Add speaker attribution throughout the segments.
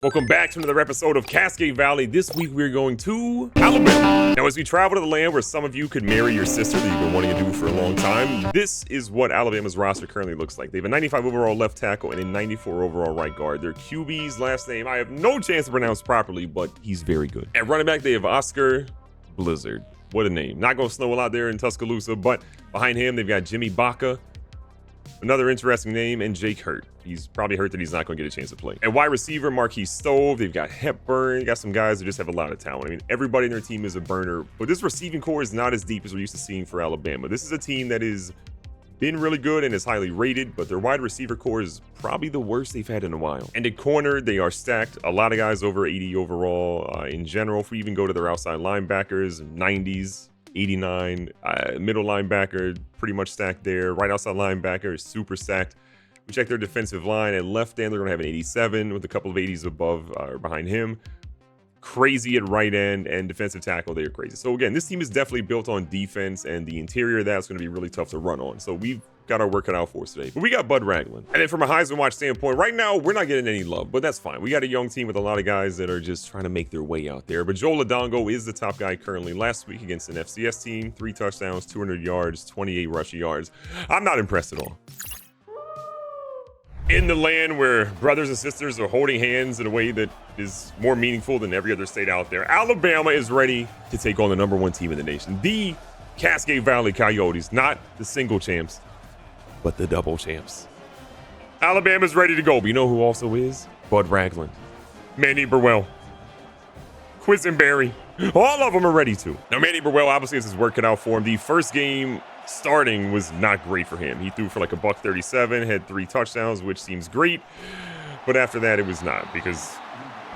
Speaker 1: Welcome back to another episode of Cascade Valley. This week we're going to Alabama. Now, as we travel to the land where some of you could marry your sister that you've been wanting to do for a long time, this is what Alabama's roster currently looks like. They have a 95 overall left tackle and a 94 overall right guard. Their QB's last name I have no chance to pronounce properly, but he's very good. At running back, they have Oscar Blizzard. What a name. Not going to snow a lot there in Tuscaloosa, but behind him, they've got Jimmy Baca. Another interesting name, and Jake Hurt. He's probably hurt that he's not going to get a chance to play. At wide receiver, Marquise Stove. They've got Hepburn. You got some guys that just have a lot of talent. I mean, everybody in their team is a burner, but this receiving core is not as deep as we're used to seeing for Alabama. This is a team that has been really good and is highly rated, but their wide receiver core is probably the worst they've had in a while. And at corner, they are stacked. A lot of guys over 80 overall in general. If we even go to their outside linebackers, 90s. 89, middle linebacker, pretty much stacked there. Right outside linebacker is super stacked. We check their defensive line. At left end, they're going to have an 87 with a couple of 80s above or behind him. Crazy at right end, and defensive tackle, they are crazy. So again, this team is definitely built on defense, and the interior of that's going to be really tough to run on. So we've got our work cut out for us today. But we got Bud Ragland. And then from a Heisman Watch standpoint, right now, we're not getting any love, but that's fine. We got a young team with a lot of guys that are just trying to make their way out there. But Joe Ladongo is the top guy currently. Last week against an FCS team, 3 touchdowns, 200 yards, 28 rushing yards. I'm not impressed at all. In the land where brothers and sisters are holding hands in a way that is more meaningful than every other state out there, Alabama is ready to take on the #1 team in the nation, the Cascade Valley Coyotes, not the single champs, but the double champs. Alabama's ready to go, but you know who also is? Bud Ragland, Manny Burwell, Quisenberry. All of them are ready to. Now, Manny Burwell obviously has his work cut out for him. The first game starting was not great for him. He threw for like a $137, had 3 touchdowns, which seems great. But after that, it was not, because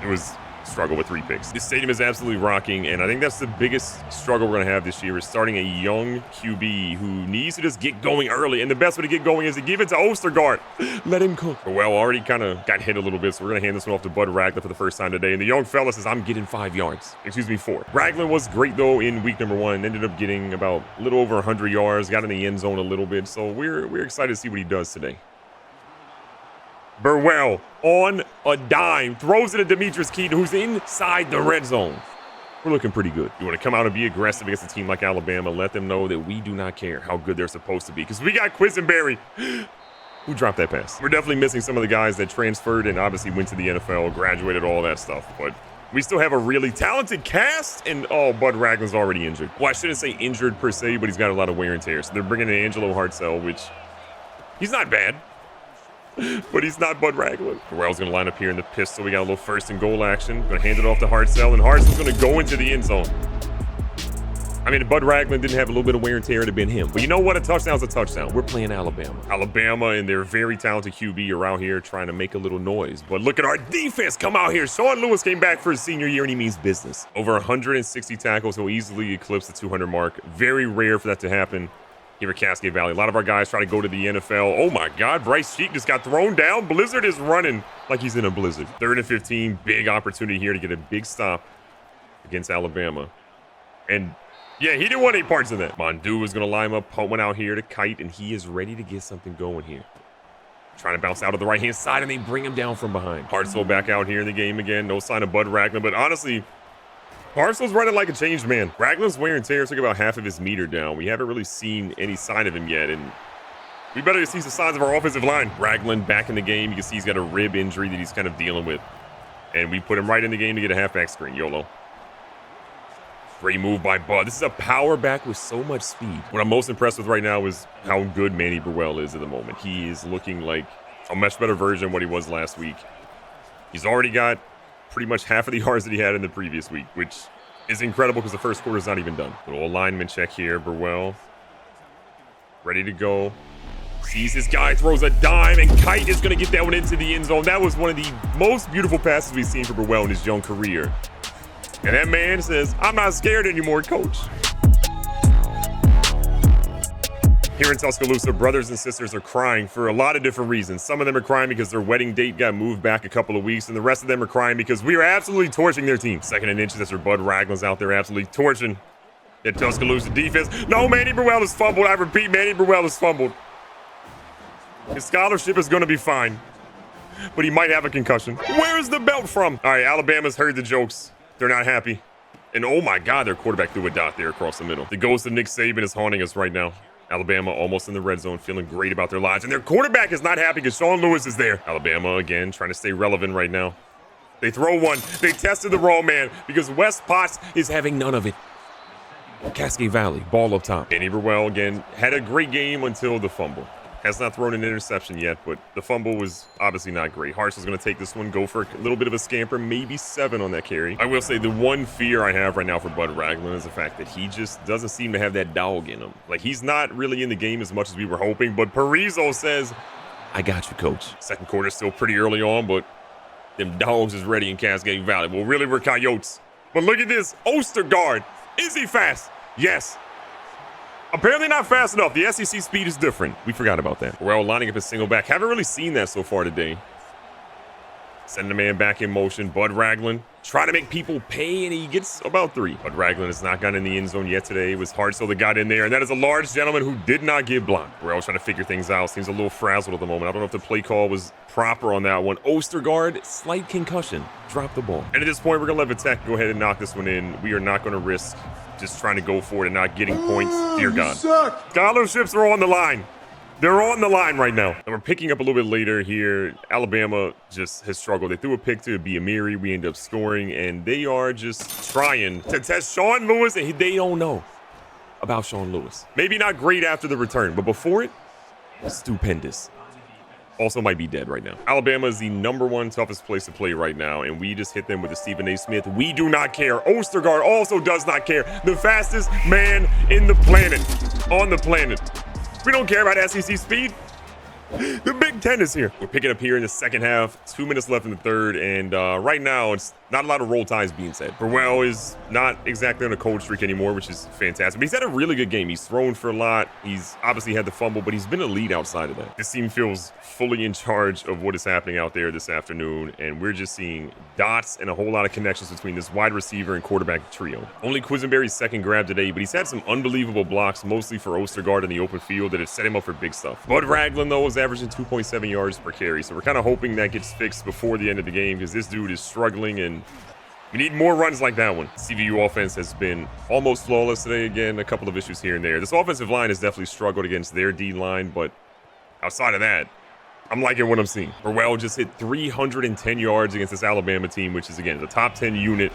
Speaker 1: it was a struggle with 3 picks. This stadium is absolutely rocking, and I think that's the biggest struggle we're going to have this year, is starting a young QB who needs to just get going early. And the best way to get going is to give it to Ostergaard. Let him cook. Well, already kind of got hit a little bit, so we're going to hand this one off to Bud Ragland for the first time today. And the young fella says, I'm getting 5 yards. Excuse me, 4. Ragland was great, though, in week #1. Ended up getting about a little over 100 yards, got in the end zone a little bit. So we're excited to see what he does today. Burwell on a dime, throws it to Demetrius Keaton, who's inside the red zone. We're looking pretty good. You want to come out and be aggressive against a team like Alabama, let them know that we do not care how good they're supposed to be, because we got Quisenberry. Who dropped that pass? We're definitely missing some of the guys that transferred and obviously went to the NFL, graduated, all that stuff, but we still have a really talented cast, and Bud Ragland's already injured. Well, I shouldn't say injured per se, but he's got a lot of wear and tear. So they're bringing in Angelo Hartzell, which he's not bad, but he's not Bud Ragland. Burwell's going to line up here in the pistol. We got a little 1st and goal action. Going to hand it off to Hartzell, and Hartzell's going to go into the end zone. I mean, if Bud Ragland didn't have a little bit of wear and tear, it'd have been him. But you know what? A touchdown's a touchdown. We're playing Alabama. Alabama and their very talented QB are out here trying to make a little noise. But look at our defense come out here. Sean Lewis came back for his senior year, and he means business. Over 160 tackles. He'll easily eclipse the 200 mark. Very rare for that to happen here at Cascade Valley. A lot of our guys try to go to the NFL. Oh my God, Bryce Sheik just got thrown down. Blizzard is running like he's in a blizzard. 3rd and 15, big opportunity here to get a big stop against Alabama. And yeah, he didn't want any parts of that. Mondu is going to line up, punt one out here to Kite, and he is ready to get something going here. Trying to bounce out of the right-hand side, and they bring him down from behind. Hartzell back out here in the game again. No sign of Bud Ragland, but honestly, Hartzell's running like a changed man. Ragland's wear and tear took about half of his meter down. We haven't really seen any sign of him yet, and we better see some signs of our offensive line. Ragland back in the game. You can see he's got a rib injury that he's kind of dealing with. And we put him right in the game to get a halfback screen. YOLO. Great move by Bud. This is a power back with so much speed. What I'm most impressed with right now is how good Manny Burwell is at the moment. He is looking like a much better version of what he was last week. He's already got pretty much half of the yards that he had in the previous week, which is incredible because the first quarter is not even done. Little alignment check here. Burwell ready to go. Sees his guy, throws a dime, and Kite is going to get that one into the end zone. That was one of the most beautiful passes we've seen for Burwell in his young career. And that man says, I'm not scared anymore, coach. Here in Tuscaloosa, brothers and sisters are crying for a lot of different reasons. Some of them are crying because their wedding date got moved back a couple of weeks, and the rest of them are crying because we are absolutely torching their team. 2nd and inches, that's where Bud Ragland's out there absolutely torching that Tuscaloosa defense. No, Manny Burwell is fumbled. I repeat, Manny Burwell is fumbled. His scholarship is going to be fine. but he might have a concussion. Where's the belt from? All right, Alabama's heard the jokes. They're not happy. And oh my God, their quarterback threw a dot there across the middle. The ghost of Nick Saban is haunting us right now. Alabama almost in the red zone, feeling great about their lives. And their quarterback is not happy because Sean Lewis is there. Alabama, again, trying to stay relevant right now. They throw one. They tested the wrong man because Wes Potts is having none of it. Cascade Valley, ball up top. Danny Burwell, again, had a great game until the fumble. Has not thrown an interception yet, but the fumble was obviously not great. Harsh is going to take this one, go for a little bit of a scamper, maybe 7 on that carry. I will say the one fear I have right now for Bud Ragland is the fact that he just doesn't seem to have that dog in him. Like, he's not really in the game as much as we were hoping, but Parizo says, I got you, coach. Second quarter still pretty early on, but them dogs is ready in Cascade Valley. Well, really, we're Coyotes. But look at this. Ostergaard. Is he fast? Yes. Apparently not fast enough. The SEC speed is different. We forgot about that. Well, lining up a single back. Haven't really seen that so far today. Sending the man back in motion. Bud Ragland trying to make people pay, and he gets about 3. Bud Ragland has not gotten in the end zone yet today. It was Hartzell that got in there, and that is a large gentleman who did not get blocked. We're all trying to figure things out. Seems a little frazzled at the moment. I don't know if the play call was proper on that one. Ostergaard, slight concussion. Drop the ball. And at this point, we're going to let Vitek go ahead and knock this one in. We are not going to risk just trying to go for it and not getting points. Dear God. Scholarships are on the line. They're on the line right now. And we're picking up a little bit later here. Alabama just has struggled. They threw a pick to Biamiri. We end up scoring, and they are just trying to test Sean Lewis, and they don't know about Sean Lewis. Maybe not great after the return, but before it, stupendous. Also might be dead right now. Alabama is the #1 toughest place to play right now, and we just hit them with a Stephen A. Smith. We do not care. Ostergaard also does not care. The fastest man in the planet, on the planet. We don't care about SEC speed. The Big Ten is here. We're picking up here in the second half. 2 minutes left in the third, and right now it's not a lot of roll ties being said. Burwell is not exactly on a cold streak anymore, which is fantastic. But he's had a really good game. He's thrown for a lot. He's obviously had the fumble, but he's been a lead outside of that. This team feels fully in charge of what is happening out there this afternoon, and we're just seeing dots and a whole lot of connections between this wide receiver and quarterback trio. Only Quisenberry's second grab today, but he's had some unbelievable blocks, mostly for Ostergaard in the open field, that have set him up for big stuff. Bud Ragland, though, is averaging 2.7 yards per carry, so we're kind of hoping that gets fixed before the end of the game, because this dude is struggling, and we need more runs like that one. CVU offense has been almost flawless today. Again, a couple of issues here and there. This offensive line has definitely struggled against their D-line, but outside of that, I'm liking what I'm seeing. Burwell just hit 310 yards against this Alabama team, which is, again, the top 10 unit,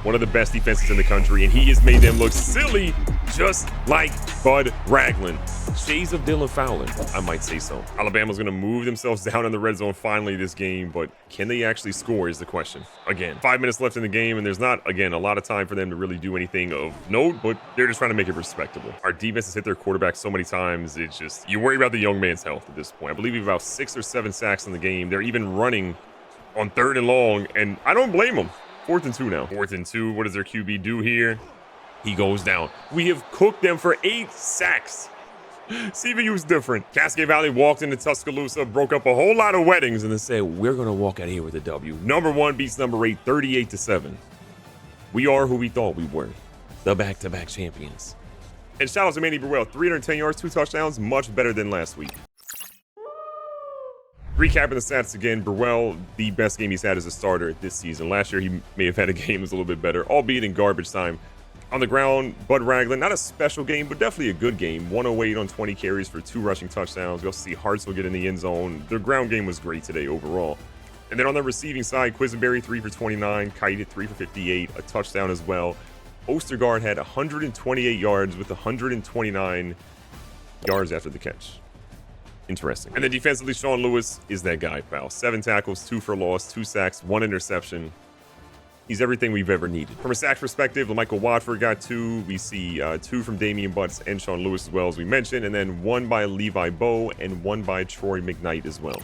Speaker 1: one of the best defenses in the country, and he has made them look silly, just like Bud Ragland. Shades of Dylan Fowler, I might say so. Alabama's going to move themselves down in the red zone finally this game, but can they actually score is the question. Again, 5 minutes left in the game, and there's not, again, a lot of time for them to really do anything of note, but they're just trying to make it respectable. Our defense has hit their quarterback so many times, it's just, you worry about the young man's health at this point. I believe we have about 6 or 7 sacks in the game. They're even running on 3rd and long, and I don't blame them. 4th and 2 now. 4th and 2. What does their QB do here? He goes down. We have cooked them for 8 sacks. CVU's different. Cascade Valley walked into Tuscaloosa, broke up a whole lot of weddings, and then said, we're going to walk out here with a W. #1 beats #8, 38-7. We are who we thought we were. The back-to-back champions. And shout out to Manny Burwell. 310 yards, 2 touchdowns. Much better than last week. Recapping the stats again, Burwell, the best game he's had as a starter this season. Last year, he may have had a game that's a little bit better, albeit in garbage time. On the ground, Bud Ragland, not a special game, but definitely a good game. 108 on 20 carries for 2 rushing touchdowns. We also see Hartzell get in the end zone. Their ground game was great today overall. And then on the receiving side, Quisenberry 3 for 29, Kite 3 for 58, a touchdown as well. Ostergaard had 128 yards with 129 yards after the catch. Interesting. And then defensively, Sean Lewis is that guy, pal. 7 tackles, 2 for loss, 2 sacks, 1 interception. He's everything we've ever needed. From a sack perspective, LaMichael Watford got 2. We see 2 from Damian Butts and Sean Lewis as well, as we mentioned, and then 1 by Levi Bowe and 1 by Troy McKnight as well.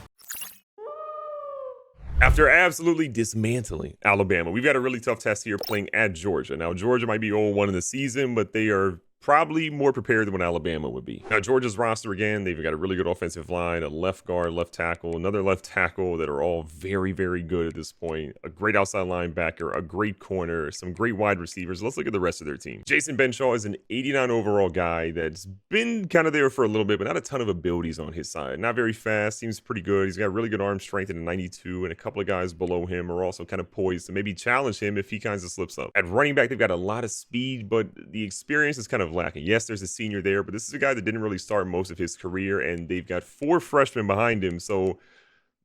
Speaker 1: After absolutely dismantling Alabama, we've got a really tough test here playing at Georgia. Now, Georgia might be 0-1 in the season, but they are probably more prepared than what Alabama would be. Now, Georgia's roster, again, they've got a really good offensive line, a left guard, left tackle, another left tackle that are all very, very good at this point, a great outside linebacker, a great corner, some great wide receivers. Let's look at the rest of their team. Jason Benshaw is an 89 overall guy that's been kind of there for a little bit, but not a ton of abilities on his side. Not very fast, seems pretty good. He's got really good arm strength at a 92, and a couple of guys below him are also kind of poised to maybe challenge him if he kind of slips up. At running back, they've got a lot of speed, but the experience is kind of lacking. Yes, there's a senior there, but this is a guy that didn't really start most of his career, and they've got 4 freshmen behind him. So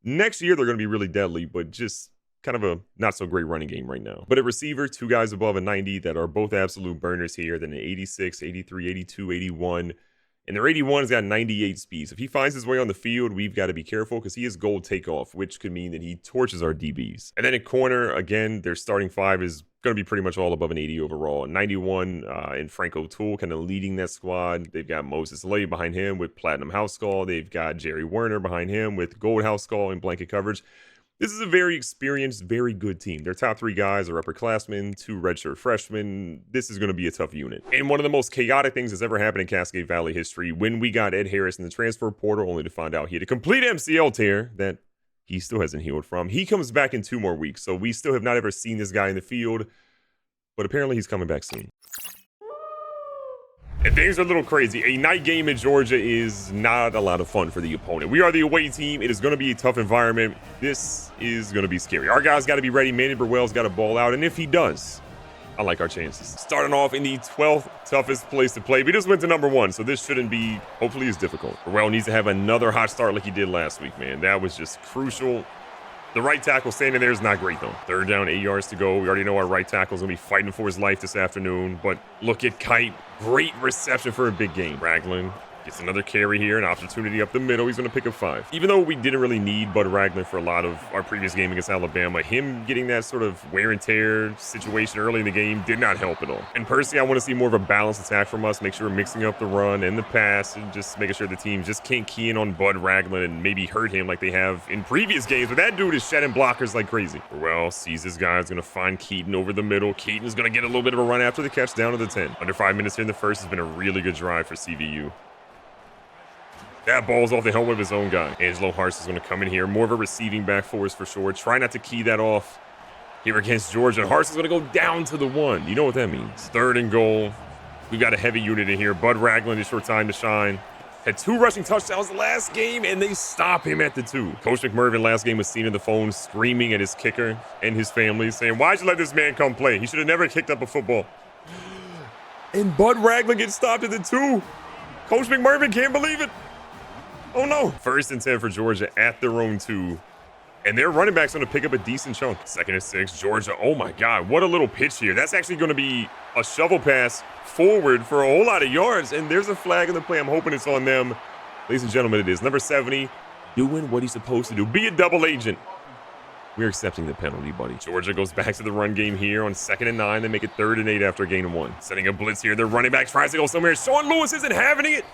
Speaker 1: next year, they're going to be really deadly, but just kind of a not so great running game right now. But at receiver, 2 guys above a 90 that are both absolute burners here. Then an 86, 83, 82, 81. And their 81's got 98 speed. So if he finds his way on the field, we've got to be careful because he is gold takeoff, which could mean that he torches our DBs. And then at corner, again, their starting 5 is going to be pretty much all above an 80 overall. 91 and Frank O'Toole kind of leading that squad. They've got Moses Lay behind him with Platinum House Skull. They've got Jerry Werner behind him with Gold House Skull and blanket coverage. This is a very experienced, very good team. Their top 3 guys are upperclassmen, 2 redshirt freshmen. This is going to be a tough unit. And one of the most chaotic things that's ever happened in Cascade Valley history, when we got Ed Harris in the transfer portal, only to find out he had a complete MCL tear that he still hasn't healed from. He comes back in 2 more weeks, so we still have not ever seen this guy in the field, but apparently he's coming back soon. And things are a little crazy. A night game in Georgia is not a lot of fun for the opponent. We are the away team. It is going to be a tough environment. This is going to be scary. Our guys got to be ready. Manny Burwell's got to ball out. And if he does, I like our chances. Starting off in the 12th toughest place to play. We just went to number 1, so this shouldn't be, hopefully, as difficult. Burwell needs to have another hot start like he did last week, man. That was just crucial. The right tackle standing there is not great, though. 3rd down, 8 yards to go. We already know our right tackle is going to be fighting for his life this afternoon. But look at Kite. Great reception for a big game. Ragland gets another carry here, an opportunity up the middle. He's going to pick up 5. Even though we didn't really need Bud Ragland for a lot of our previous game against Alabama, him getting that sort of wear and tear situation early in the game did not help at all. And personally, I want to see more of a balanced attack from us. Make sure we're mixing up the run and the pass and just making sure the team just can't key in on Bud Ragland and maybe hurt him like they have in previous games. But that dude is shedding blockers like crazy. Burwell sees his guy. Is going to find Keaton over the middle. Keaton is going to get a little bit of a run after the catch down to the 10. Under 5 minutes here in the first has been a really good drive for CVU. That ball's off the helmet of his own guy. Angelo Hart is going to come in here. More of a receiving back for us for sure. Try not to key that off here against Georgia. Hart is going to go down to the 1. You know what that means. 3rd and goal. We've got a heavy unit in here. Bud Ragland is short time to shine. Had 2 rushing touchdowns last game, and they stop him at the 2. Coach McMervin last game was seen on the phone screaming at his kicker and his family, saying, "Why'd you let this man come play? He should have never kicked up a football." And Bud Ragland gets stopped at the 2. Coach McMervin can't believe it. Oh no. 1st and 10 for Georgia at their own 2. And their running back's going to pick up a decent chunk. 2nd and 6, Georgia. Oh my God, what a little pitch here. That's actually going to be a shovel pass forward for a whole lot of yards. And there's a flag in the play. I'm hoping it's on them. Ladies and gentlemen, it is. Number 70, doing what he's supposed to do. Be a double agent. We're accepting the penalty, buddy. Georgia goes back to the run game here on 2nd and 9. They make it 3rd and 8 after a gain of 1. Setting a blitz here. Their running back tries to go somewhere. Sean Lewis isn't having it.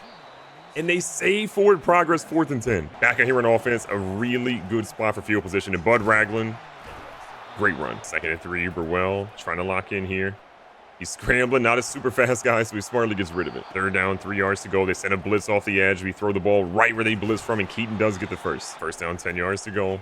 Speaker 1: And they save forward progress, 4th and 10. Back out here on offense, a really good spot for field position. And Bud Ragland, great run. 2nd and 3, Burwell trying to lock in here. He's scrambling, not a super fast guy, so he smartly gets rid of it. 3rd down, 3 yards to go. They send a blitz off the edge. We throw the ball right where they blitz from, and Keaton does get the first. 1st down, 10 yards to go.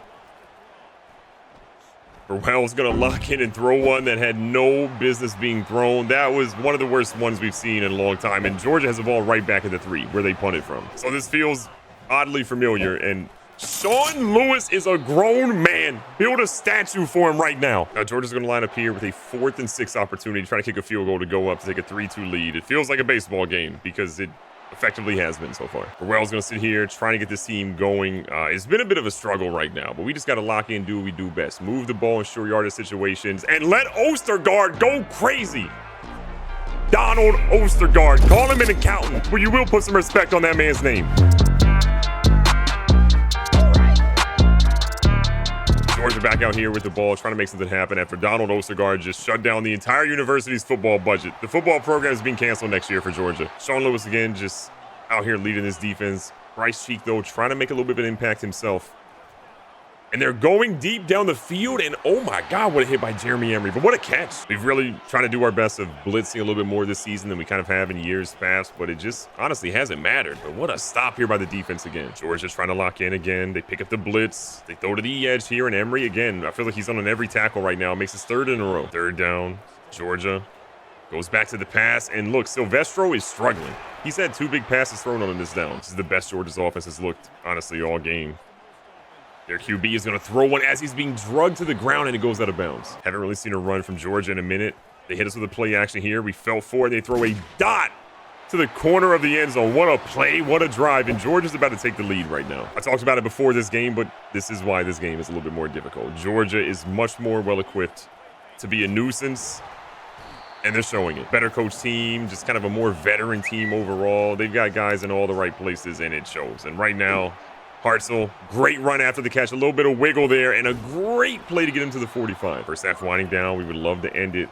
Speaker 1: Burwell's going to lock in and throw one that had no business being thrown. That was one of the worst ones we've seen in a long time. And Georgia has the ball right back at the 3 where they punted from. So this feels oddly familiar. And Sean Lewis is a grown man. Build a statue for him right now. Now Georgia's going to line up here with a 4th and 6 opportunity, trying to kick a field goal to go up to take a 3-2 lead. It feels like a baseball game because it effectively has been so far. Burwell's going to sit here trying to get this team going. It's been a bit of a struggle right now, but we just got to lock in and do what we do best. Move the ball in short yardage situations and let Ostergaard go crazy. Donald Ostergaard. Call him an accountant, but you will put some respect on that man's name. Georgia back out here with the ball, trying to make something happen after Donald Ostergaard just shut down the entire university's football budget. The football program is being canceled next year for Georgia. Sean Lewis again just out here leading this defense. Bryce Cheek, though, trying to make a little bit of an impact himself. And they're going deep down the field, and oh my God, what a hit by Jeremy Emery. But what a catch. We've really tried to do our best of blitzing a little bit more this season than we kind of have in years past, but it just honestly hasn't mattered. But what a stop here by the defense again. Georgia's trying to lock in again. They pick up the blitz. They throw to the edge here, and Emery again, I feel like he's on every tackle right now. Makes his third in a row. Third down, Georgia goes back to the pass, and look, Silvestro is struggling. He's had 2 big passes thrown on him this down. This is the best Georgia's offense has looked, honestly, all game. Their QB is going to throw one as he's being drugged to the ground, and it goes out of bounds. Haven't really seen a run from Georgia in a minute. They hit us with a play action here. We fell for it. They throw a dot to the corner of the end zone. What a play, what a drive, and Georgia's about to take the lead right now. I talked about it before this game, but this is why this game is a little bit more difficult. Georgia is much more well-equipped to be a nuisance, and they're showing it. Better coach team, just kind of a more veteran team overall. They've got guys in all the right places, and it shows. And right now, Hartzell, great run after the catch, a little bit of wiggle there, and a great play to get him to the 45. First half winding down. We would love to end it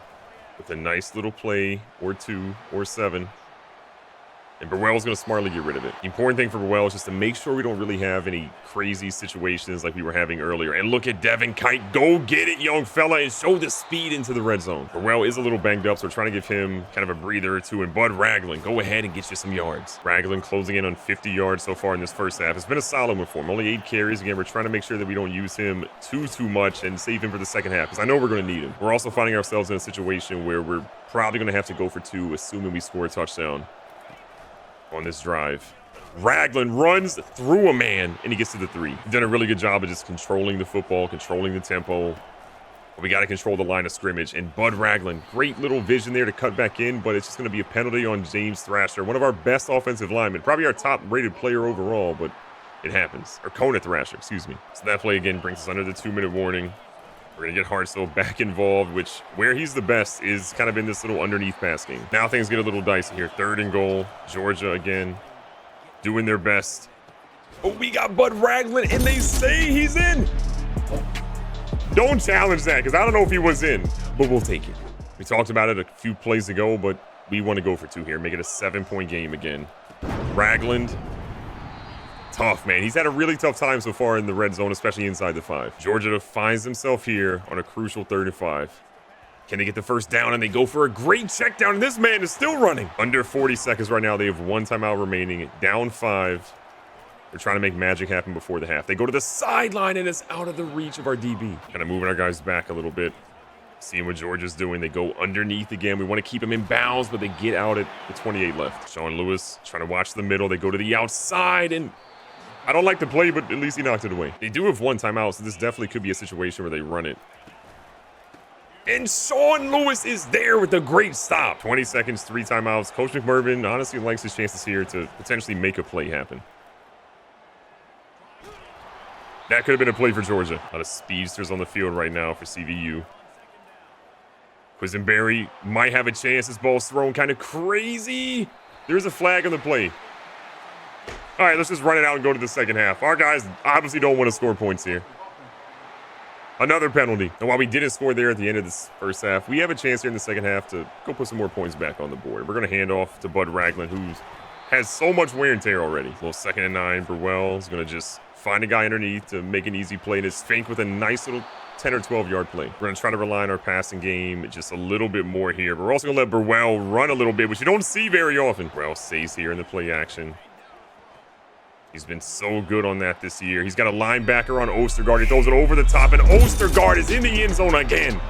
Speaker 1: with a nice little play or 2 or 7. And Burwell's going to smartly get rid of it. The important thing for Burwell is just to make sure we don't really have any crazy situations like we were having earlier. And look at Devin Kite. Go get it, young fella, and show the speed into the red zone. Burwell is a little banged up, so we're trying to give him kind of a breather or 2. And Bud Ragland, go ahead and get you some yards. Ragland closing in on 50 yards so far in this first half. It's been a solid one for him. Only 8 carries. Again, we're trying to make sure that we don't use him too much and save him for the second half, because I know we're going to need him. We're also finding ourselves in a situation where we're probably going to have to go for 2, assuming we score a touchdown on this drive. Ragland runs through a man, and he gets to the 3. He's done a really good job of just controlling the football, controlling the tempo. But we got to control the line of scrimmage. And Bud Ragland, great little vision there to cut back in, but it's just going to be a penalty on James Thrasher, one of our best offensive linemen, probably our top-rated player overall, but it happens. Or Kona Thrasher, excuse me. So that play again brings us under the 2-minute warning. We're going to get Hartzell back involved, which where he's the best is kind of in this little underneath pass game. Now things get a little dicey here. 3rd and goal. Georgia again doing their best. Oh, we got Bud Ragland, and they say he's in. Don't challenge that, because I don't know if he was in, but we'll take it. We talked about it a few plays ago, but we want to go for 2 here. Make it a 7-point game again. Ragland. Tough, man. He's had a really tough time so far in the red zone, especially inside the 5. Georgia finds himself here on a crucial 3rd and 5. Can they get the first down? And they go for a great check down, and this man is still running. Under 40 seconds right now. They have 1 timeout remaining. Down 5. They're trying to make magic happen before the half. They go to the sideline, and it's out of the reach of our DB. Kind of moving our guys back a little bit. Seeing what Georgia's doing. They go underneath again. We want to keep him in bounds, but they get out at the 28 left. Sean Lewis trying to watch the middle. They go to the outside, and I don't like the play, but at least he knocked it away. They do have 1 timeout, so this definitely could be a situation where they run it. And Sean Lewis is there with a great stop. 20 seconds, 3 timeouts. Coach McMervin honestly likes his chances here to potentially make a play happen. That could have been a play for Georgia. A lot of speedsters on the field right now for CVU. Quisenberry might have a chance. This ball's thrown kind of crazy. There's a flag on the play. All right, let's just run it out and go to the second half. Our guys obviously don't want to score points here. Another penalty. And while we didn't score there at the end of this first half, we have a chance here in the second half to go put some more points back on the board. We're going to hand off to Bud Ragland, who has so much wear and tear already. A little 2nd and 9. Burwell is going to just find a guy underneath to make an easy play, and it's Fink with a nice little 10 or 12 yard play. We're going to try to rely on our passing game just a little bit more here. But we're also going to let Burwell run a little bit, which you don't see very often. Burwell stays here in the play action. He's been so good on that this year. He's got a linebacker on Ostergaard. He throws it over the top, and Ostergaard is in the end zone again.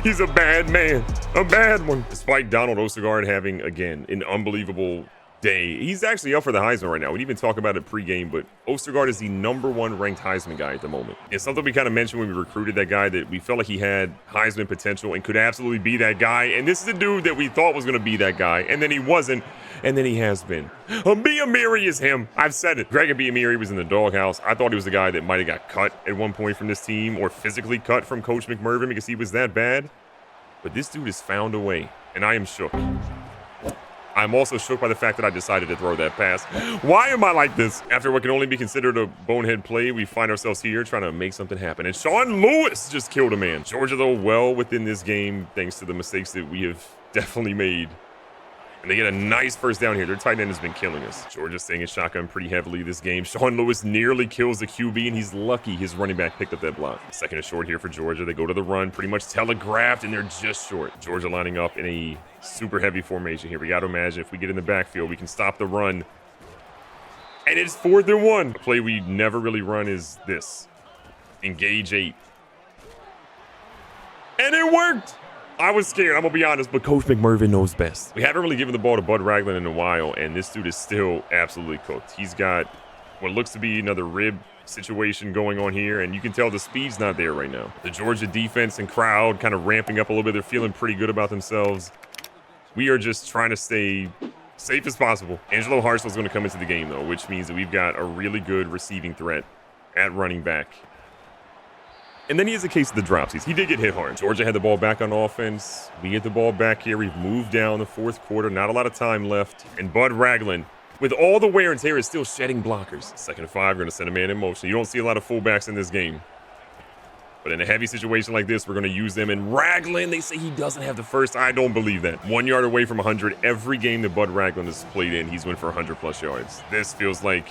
Speaker 1: He's a bad man, a bad one. Despite Donald Ostergaard having, again, an unbelievable day. He's actually up for the Heisman right now. We didn't even talk about it pregame, but Ostergaard is the #1 ranked Heisman guy at the moment. It's something we kind of mentioned when we recruited that guy, that we felt like he had Heisman potential and could absolutely be that guy. And this is a dude that we thought was going to be that guy, and then he wasn't, and then he has been. Biamiri is him. I've said it. Greg Biamiri was in the doghouse. I thought he was the guy that might have got cut at one point from this team, or physically cut from Coach McMervin because he was that bad. But this dude has found a way, and I am shook. I'm also shook by the fact that I decided to throw that pass. Why am I like this? After what can only be considered a bonehead play, we find ourselves here trying to make something happen. And Sean Lewis just killed a man. Georgia, though, well within this game, thanks to the mistakes that we have definitely made And they get a nice first down here. Their tight end has been killing us. Georgia's staying in shotgun pretty heavily this game. Sean Lewis nearly kills the QB, and he's lucky his running back picked up that block. Second and short here for Georgia. They go to the run, pretty much telegraphed, and they're just short. Georgia lining up in a super heavy formation here. We got to imagine if we get in the backfield, we can stop the run. And it's 4th and 1. A play we never really run is this. Engage 8. And it worked! I was scared, I'm gonna be honest, but Coach McMervin knows best. We haven't really given the ball to Bud Ragland in a while, and this dude is still absolutely cooked. He's got what looks to be another rib situation going on here, and you can tell the speed's not there right now. The Georgia defense and crowd kind of ramping up a little bit. They're feeling pretty good about themselves. We are just trying to stay safe as possible. Angelo Hartzell's gonna come into the game, though, which means that we've got a really good receiving threat at running back. And then he has a case of the dropsies. He did get hit hard. Georgia had the ball back on offense. We get the ball back here. We've moved down the 4th quarter. Not a lot of time left. And Bud Ragland, with all the wear and tear, is still shedding blockers. 2nd and 5, we're going to send a man in motion. You don't see a lot of fullbacks in this game. But in a heavy situation like this, we're going to use them. And Ragland, they say he doesn't have the first. I don't believe that. 1 yard away from 100. Every game that Bud Ragland has played in, he's went for 100+ yards. This feels like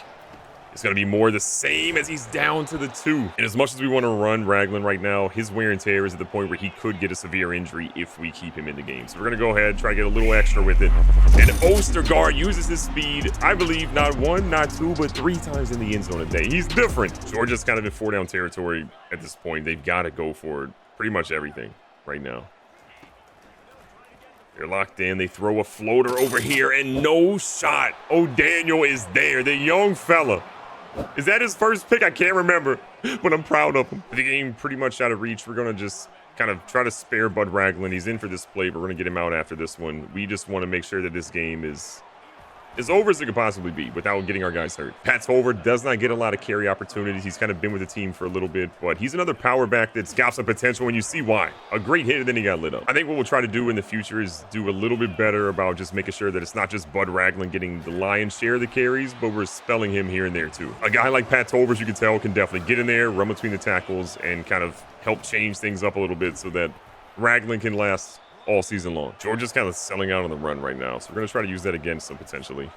Speaker 1: it's going to be more the same as he's down to the 2. And as much as we want to run Ragland right now, his wear and tear is at the point where he could get a severe injury if we keep him in the game. So we're going to go ahead, try to get a little extra with it. And Ostergaard uses his speed, I believe, not 1, not 2, but 3 times in the end zone a day. He's different. Georgia's kind of in 4-down territory at this point. They've got to go for pretty much everything right now. They're locked in. They throw a floater over here, and no shot. O'Daniel is there, the young fella. Is that his first pick? I can't remember, but I'm proud of him. The game pretty much out of reach. We're going to just kind of try to spare Bud Ragland. He's in for this play, but we're going to get him out after this one. We just want to make sure that this game is as over as it could possibly be without getting our guys hurt. Pat Tolver does not get a lot of carry opportunities. He's kind of been with the team for a little bit, but he's another power back that's got some potential, and you see why. A great hit, and then he got lit up. I think what we'll try to do in the future is do a little bit better about just making sure that it's not just Bud Ragland getting the lion's share of the carries, but we're spelling him here and there too. A guy like Pat Tolver, as you can tell, can definitely get in there, run between the tackles, and kind of help change things up a little bit so that Ragland can last all season long. Georgia's kind of selling out on the run right now, so we're going to try to use that against them potentially.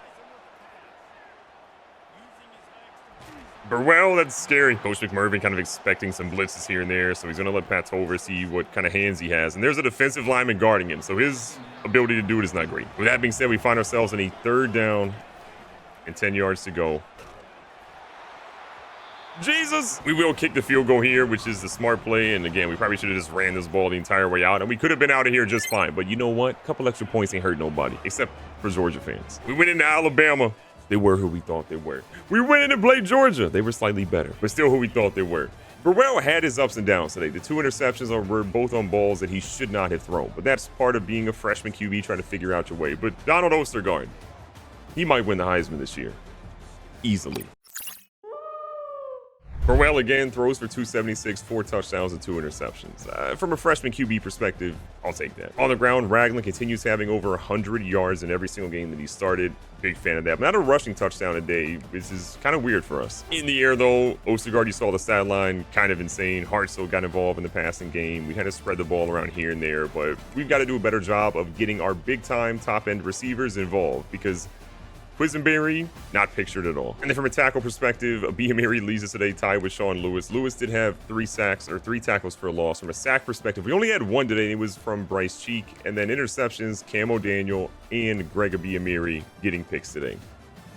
Speaker 1: Burwell, that's scary. Coach McMervin kind of expecting some blitzes here and there, so he's going to let Pat Tolver see what kind of hands he has. And there's a defensive lineman guarding him, so his ability to do it is not great. With that being said, we find ourselves in a 3rd down and 10 yards to go. Jesus! We will kick the field goal here, which is the smart play. And again, we probably should have just ran this ball the entire way out, and we could have been out of here just fine. But you know what? A couple extra points ain't hurt nobody, except for Georgia fans. We went into Alabama. They were who we thought they were. We went in and played Georgia. They were slightly better, but still who we thought they were. Burwell had his ups and downs today. The 2 interceptions were both on balls that he should not have thrown, but that's part of being a freshman QB trying to figure out your way. But Donald Ostergaard, he might win the Heisman this year. Easily. Burwell again throws for 276, 4 touchdowns and 2 interceptions. From a freshman QB perspective, I'll take that. On the ground, Ragland continues having over 100 yards in every single game that he started. Big fan of that. But not a rushing touchdown a day. This is kind of weird for us. In the air, though, Ostergaard, you saw the stat line, kind of insane. Hartzell got involved in the passing game. We had to spread the ball around here and there, but we've got to do a better job of getting our big-time top-end receivers involved because Quisenberry, not pictured at all. And then from a tackle perspective, Biamiri leads us today, tied with Sean Lewis. Lewis did have 3 sacks or 3 tackles for a loss. From a sack perspective, we only had 1 today, and it was from Bryce Cheek. And then interceptions, Cam O'Daniel and Greg Biamiri getting picks today.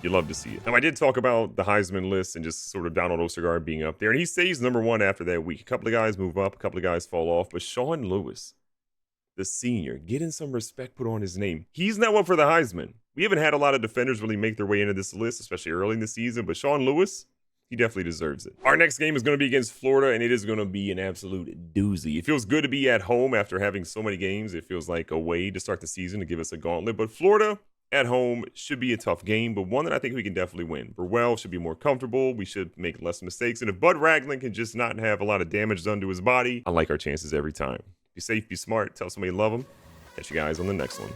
Speaker 1: You love to see it. Now, I did talk about the Heisman list and just sort of Donald Ostergaard being up there, and he stays number 1 after that week. A couple of guys move up, a couple of guys fall off, but Sean Lewis, the senior, getting some respect put on his name. He's now up for the Heisman. We haven't had a lot of defenders really make their way into this list, especially early in the season, but Sean Lewis, he definitely deserves it. Our next game is going to be against Florida, and it is going to be an absolute doozy. It feels good to be at home after having so many games. It feels like a way to start the season to give us a gauntlet, but Florida at home should be a tough game, but one that I think we can definitely win. Burwell should be more comfortable. We should make less mistakes, and if Bud Ragland can just not have a lot of damage done to his body, I like our chances every time. Be safe, be smart, tell somebody you love them. Catch you guys on the next one.